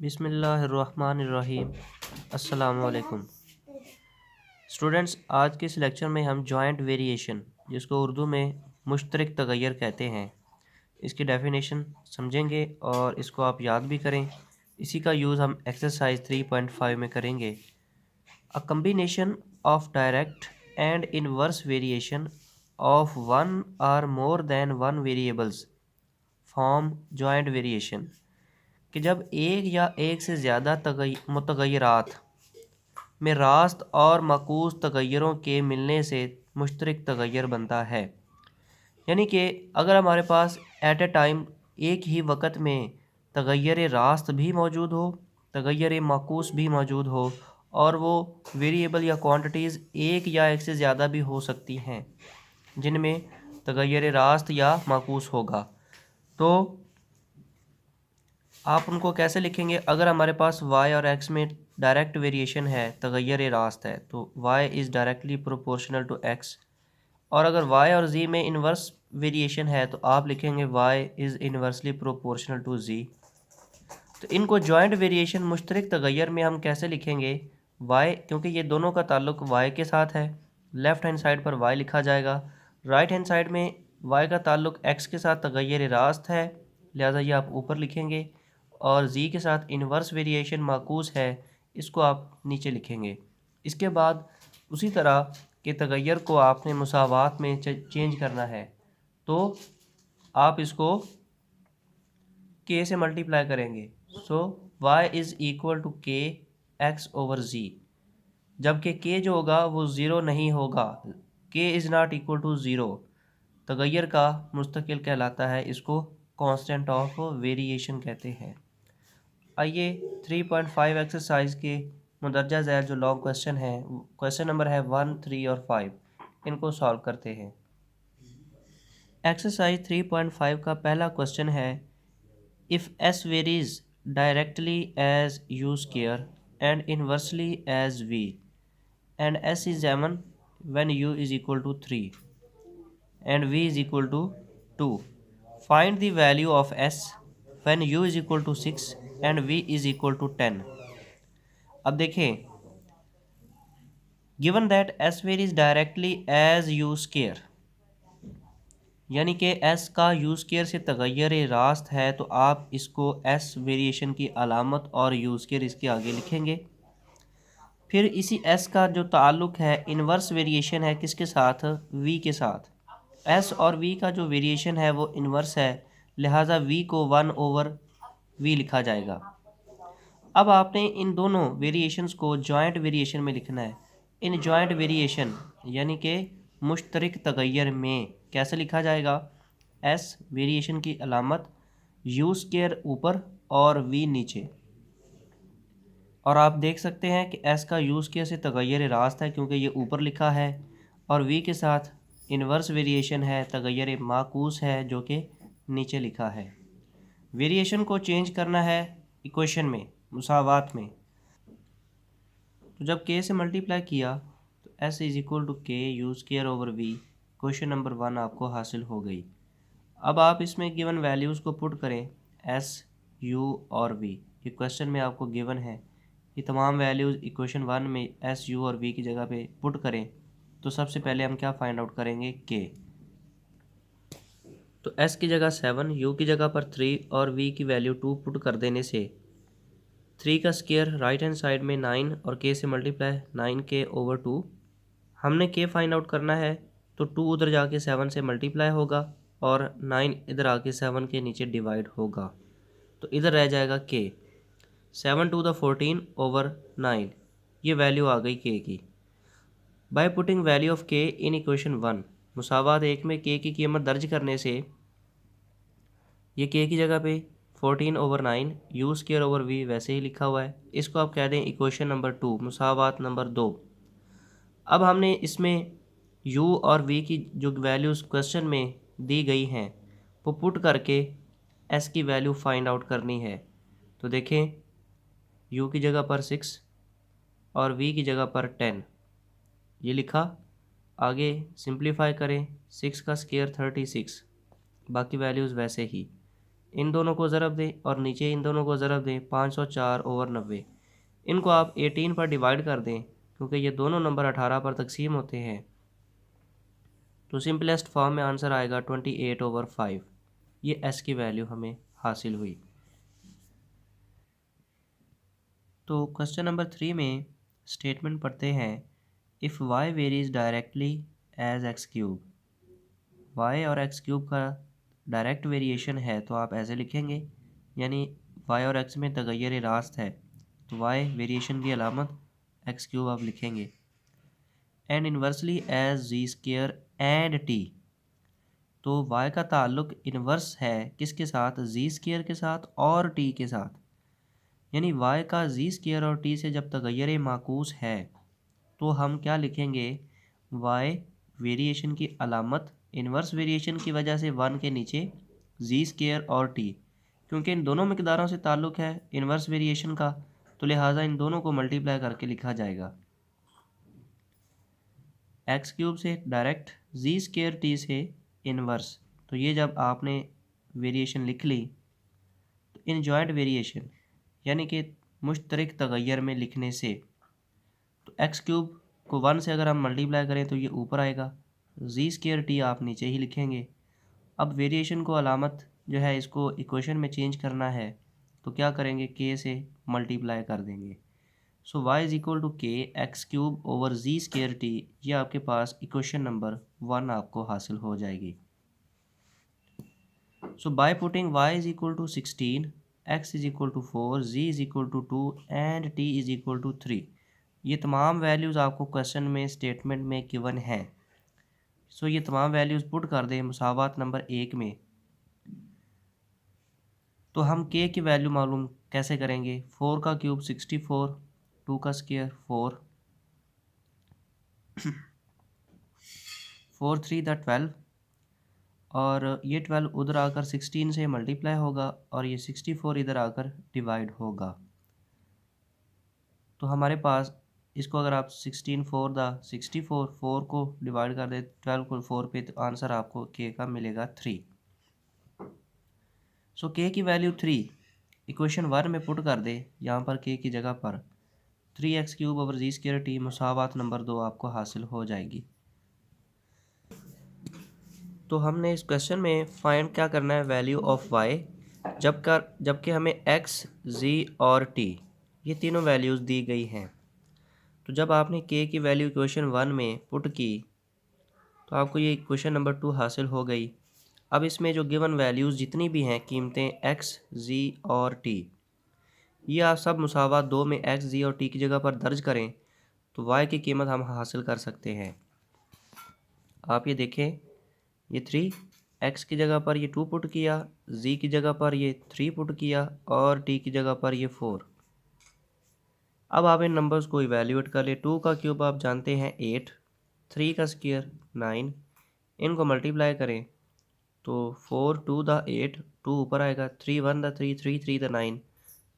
बिस्मिल्लाहिर्रहमानिर्रहीम। अस्सलामुअलैकुम स्टूडेंट्स, आज के इस लेक्चर में हम जॉइंट वेरिएशन, जिसको उर्दू में मुश्तरक तगैर कहते हैं, इसकी डेफिनेशन समझेंगे और इसको आप याद भी करें। इसी का यूज़ हम एक्सरसाइज 3.5 में करेंगे। A combination of direct and inverse variation of one or more than one variables form joint variation, कि जब एक या एक से ज़्यादा मुतग़य्यरात में रास्त और माकूस तग़य्युरों के मिलने से मुश्तरक तग़य्युर बनता है। यानी कि अगर हमारे पास एट ए टाइम एक ही वक़्त में तग़य्युर रास्त भी मौजूद हो, तग़य्युर माकूस भी मौजूद हो, और वो वेरिएबल या क्वांटिटीज़ एक या एक से ज़्यादा भी हो सकती हैं जिनमें तग़य्युर रास्त या माकूस होगा, तो आप उनको कैसे लिखेंगे? अगर हमारे पास y और x में डायरेक्ट वेरिएशन है, तग़य्युर रास्त है, तो y is directly proportional to x। और अगर y और z में इन्वर्स वेरिएशन है तो आप लिखेंगे y is inversely proportional to z। तो इनको जॉइंट वेरिएशन मुश्तरक तग़य्युर में हम कैसे लिखेंगे? y, क्योंकि ये दोनों का ताल्लुक y के साथ है, लेफ़्ट हैंड साइड पर y लिखा जाएगा। राइट हैंड साइड में y का ताल्लुक x के साथ तग़य्युर रास्त है, लिहाजा ये आप ऊपर लिखेंगे, और z के साथ इन्वर्स वेरिएशन माकूस है, इसको आप नीचे लिखेंगे। इसके बाद उसी तरह के तग़य्युर को आपने मुसावात में चेंज करना है, तो आप इसको k से मल्टीप्लाई करेंगे। So y is equal to k x over z, जबकि k जो होगा वो ज़ीरो नहीं होगा, k is not equal to zero, तग़य्युर का मुस्तकिल कहलाता है, इसको कांस्टेंट ऑफ वेरिएशन कहते हैं। आइए 3.5 एक्सरसाइज के मुंदरजा ज़ैल जो लॉन्ग क्वेश्चन है, क्वेश्चन नंबर है 1, 3 और 5, इनको सॉल्व करते हैं। एक्सरसाइज 3.5 का पहला क्वेश्चन है, if s varies directly as u square and inversely as v and s is 7 when u is equal to 3 and v is equal to 2. Find the value of s when u is equal to 6 and v is equal to 10. अब देखें, given that s varies directly as u square, यानी कि s का u square से तग़य्युर रास्त है, तो आप इसको s वेरिएशन की अलामत और u स्क्वायर इसके आगे लिखेंगे। फिर इसी s का जो ताल्लुक़ है इन्वर्स वेरिएशन है किसके साथ? v के साथ। s और v का जो वेरिएशन है वो इन्वर्स है, लिहाजा v को 1 ओवर v लिखा जाएगा। अब आपने इन दोनों वेरिएशंस को जॉइंट वेरिएशन में लिखना है। इन जॉइंट वेरिएशन यानी कि मुश्तरक तग़य्युर में कैसे लिखा जाएगा? s वेरिएशन की अलामत, u स्क्वायर ऊपर और v नीचे। और आप देख सकते हैं कि s का u स्क्वायर से तग़य्युर रास्त है क्योंकि ये ऊपर लिखा है, और v के साथ इन्वर्स वेरिएशन है, तग़य्युर माकूस है जो कि नीचे लिखा है। वेरिएशन को चेंज करना है इक्वेशन में, मुसावात में। तो जब k से मल्टीप्लाई किया तो s is equal to k u square over v, question number 1 आपको हासिल हो गई। अब आप इसमें गिवन वैल्यूज़ को पुट करें, s, u और v, ये क्वेश्चन में आपको गिवन है। ये तमाम वैल्यूज़ इक्वेशन 1 में s, u और v की जगह पे पुट करें, तो सबसे पहले हम क्या फाइंड आउट करेंगे? k। तो s की जगह 7, u की जगह पर 3 और v की वैल्यू 2 पुट कर देने से 3 का स्क्वायर राइट हैंड साइड में 9 और k से मल्टीप्लाई 9k ओवर 2। हमने k फाइंड आउट करना है, तो 2 उधर जाके 7 से मल्टीप्लाई होगा और 9 इधर आके 7 के नीचे डिवाइड होगा, तो इधर रह जाएगा k। 7 टू द 14 ओवर 9, ये वैल्यू आ गई k की। By putting value of k in equation 1, मुसावात 1 में k की कीमत दर्ज करने से ये k की जगह पे 14 over 9 u square over v वैसे ही लिखा हुआ है, इसको आप कह दें इक्वेशन नंबर 2, मुसावात नंबर 2। अब हमने इसमें u और v की जो वैल्यूज़ क्वेश्चन में दी गई हैं वो पुट करके s की वैल्यू फाइंड आउट करनी है। तो देखें, u की जगह पर 6 और v की जगह पर 10, ये लिखा। आगे सिंप्लीफाई करें, 6 का स्क्वायर 36, बाकी वैल्यूज़ वैसे ही। इन दोनों को ज़रब दें और नीचे इन दोनों को ज़रब दें 504/90। इनको आप 18 पर डिवाइड कर दें क्योंकि ये दोनों नंबर 18 पर तकसीम होते हैं। तो सिंपलेस्ट फॉर्म में आंसर आएगा 28/5। ये एस की वैल्यू हमें हासिल हुई। तो क्वेश्चन नंबर 3 में स्टेटमेंट पढ़ते हैं, if y varies directly as x cube. Y और एक्स क्यूब का डायरेक्ट वेरिएशन है तो आप ऐसे लिखेंगे, यानी वाई और एक्स में तगय्युर रास्त है तो वाई वेरिएशन की अलामत, एक्स क्यूब आप लिखेंगे। And inversely as z square and t, तो वाई का ताल्लुक इन्वर्स है किसके साथ, जी स्क्वायर के साथ और टी के साथ। यानी वाई का जी स्क्वायर और टी से जब तगय्युर माकूस है तो हम क्या लिखेंगे, वाई वेरिएशन की अलामत इन्वर्स वेरिएशन की वजह से 1 के नीचे जी स्क्वायर और टी, क्योंकि इन दोनों मकदारों से ताल्लुक़ है इन्वर्स वेरिएशन का, तो लिहाजा इन दोनों को मल्टीप्लाई करके लिखा जाएगा। एक्स क्यूब से डायरेक्ट, जी स्क्वायर टी से इन्वर्स, तो ये जब आपने वेरिएशन लिख ली तो इन जॉइंट वेरिएशन यानी कि मुश्तरक तगय्युर में लिखने से, तो एक्स क्यूब को 1 से अगर हम मल्टीप्लाई करें तो ये ऊपर आएगा, जी स्क्वायर टी आप नीचे ही लिखेंगे। अब वेरिएशन को अलामत जो है इसको इक्वेशन में चेंज करना है तो क्या करेंगे, के से मल्टीप्लाई कर देंगे। सो y इज़ इक्वल टू के एक्स क्यूब ओवर जी स्क्वायर टी, ये आपके पास इक्वेशन नंबर 1 आपको हासिल हो जाएगी। So by putting y is equal to 16, x is equal to 4, z is equal to 2 and t is equal to 3, ये तमाम values आपको क्वेश्चन में स्टेटमेंट में गिवन है। सो ये तमाम वैल्यूज़ पुट कर दें मुसावात नंबर 1 में। तो हम k की वैल्यू मालूम कैसे करेंगे, 4 का क्यूब 64, 2 का स्क्वायर 4, 4 3 द 12, और ये 12 उधर आकर 16 से मल्टीप्लाई होगा और ये 64 इधर आकर डिवाइड होगा। तो हमारे पास इसको अगर आप 16 4 द 64, 4 को डिवाइड कर दे 12 को 4 पे, तो आंसर आपको k का मिलेगा 3। सो k की वैल्यू 3 इक्वेशन 1 में पुट कर दे, यहाँ पर k की जगह पर 3x क्यूब ओवर जी स्क्वायर टी, मुसावात नंबर 2 आपको हासिल हो जाएगी। तो हमने इस क्वेश्चन में फाइंड क्या करना है, वैल्यू ऑफ y, जबकि हमें x, z और t ये तीनों वैल्यूज़ दी गई हैं। तो जब आपने k की वैल्यू इक्वेशन 1 में पुट की तो आपको ये इक्वेशन नंबर 2 हासिल हो गई। अब इसमें जो गिवन वैल्यूज़ जितनी भी हैं कीमतें x, z और t, ये आप सब मुसावात 2 में x, z और t की जगह पर दर्ज करें तो y की कीमत हम हासिल कर सकते हैं। आप ये देखें, ये 3, x की जगह पर ये 2 पुट किया, z की जगह पर ये 3 पुट किया और t की जगह पर ये 4। अब आप इन नंबर्स को इवैल्यूएट कर ले। 2 का क्यूब आप जानते हैं 8, 3 का स्क्वायर 9, इनको मल्टीप्लाई करें तो 4 2 द 8, 2 ऊपर आएगा, 3 1 द 3, 3 3 द 9,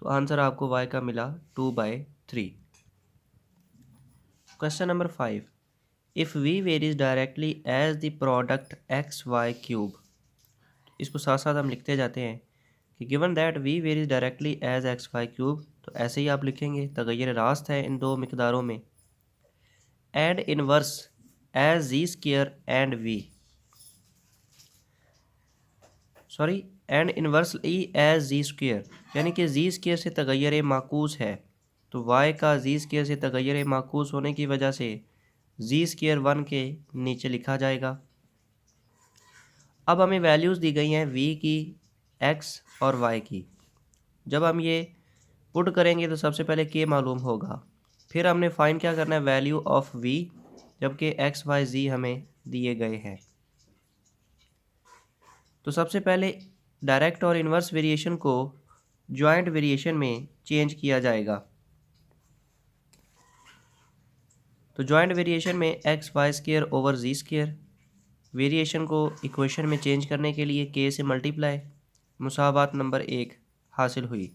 तो आंसर आपको y का मिला 2/3। Question number 5, if v varies directly as the product x y cube, इसको साथ साथ हम लिखते जाते हैं कि given that v varies directly as x y cube, तो ऐसे ही आप लिखेंगे, तगय्युर रास्त है इन दो मिकदारों में। And inverse as z square and v, sorry and inversely as z square, यानी कि जी स्क्वायर से तगय्युर माकूस है तो y का जी स्क्वायर से तगय्युर माकूस होने की वजह से जी स्क्वायर 1 के नीचे लिखा जाएगा। अब हमें वैल्यूज़ दी गई हैं v की, x और y की। जब हम ये पुट करेंगे तो सबसे पहले k मालूम होगा, फिर हमने फाइंड क्या करना है, वैल्यू ऑफ v, जबकि x y z हमें दिए गए हैं। तो सबसे पहले डायरेक्ट और इन्वर्स वेरिएशन को जॉइंट वेरिएशन में चेंज किया जाएगा। तो जॉइंट वेरिएशन में एक्स वाई स्क्वायर ओवर जी स्क्वायर, वेरिएशन को इक्वेशन में चेंज करने के लिए k से मल्टीप्लाई, मुसावात नंबर 1 हासिल हुई।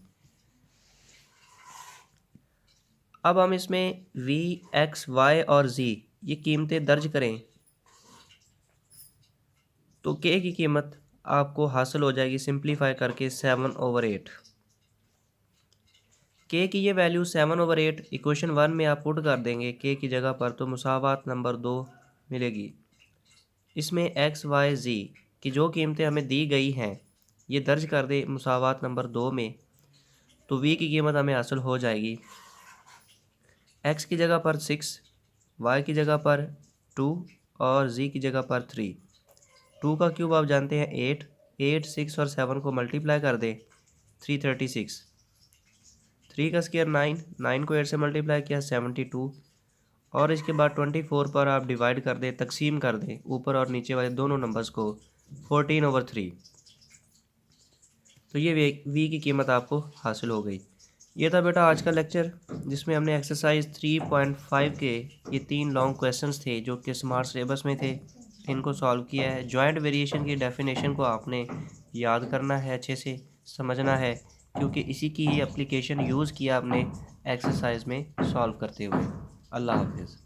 अब हम इसमें v, x, y और z ये कीमतें दर्ज करें तो k की कीमत आपको हासिल हो जाएगी सिंप्लीफाई करके 7/8। के की ये वैल्यू 7/8 इक्वेशन 1 में आप पुट कर देंगे के की जगह पर, तो मुसावात नंबर 2 मिलेगी। इसमें एक्स वाई जी की जो कीमतें हमें दी गई हैं ये दर्ज कर दे मुसावात नंबर 2 में, तो वी की कीमत हमें हासिल हो जाएगी। एक्स की जगह पर 6, वाई की जगह पर 2 और जी की जगह पर 3। 2 का क्यूब आप जानते हैं 8, 8 6 और 7 को मल्टीप्लाई कर दें 336। 3 का स्क्वायर 9, 9 को 8 से मल्टीप्लाई किया 72, और इसके बाद 24 पर आप डिवाइड कर दें, तकसीम कर दें ऊपर और नीचे वाले दोनों नंबर्स को 14/3। तो ये वी की कीमत आपको हासिल हो गई। ये था बेटा आज का लेक्चर, जिसमें हमने एक्सरसाइज 3.5 के ये 3 लॉन्ग क्वेश्चंस थे जो कि स्मार्ट सिलेबस में थे, इनको सॉल्व किया है। जॉइंट वेरिएशन की डेफिनेशन को आपने याद करना है, अच्छे से समझना है, क्योंकि इसी की ही एप्लीकेशन यूज़ किया आपने एक्सरसाइज में सॉल्व करते हुए। अल्लाह हाफिज़।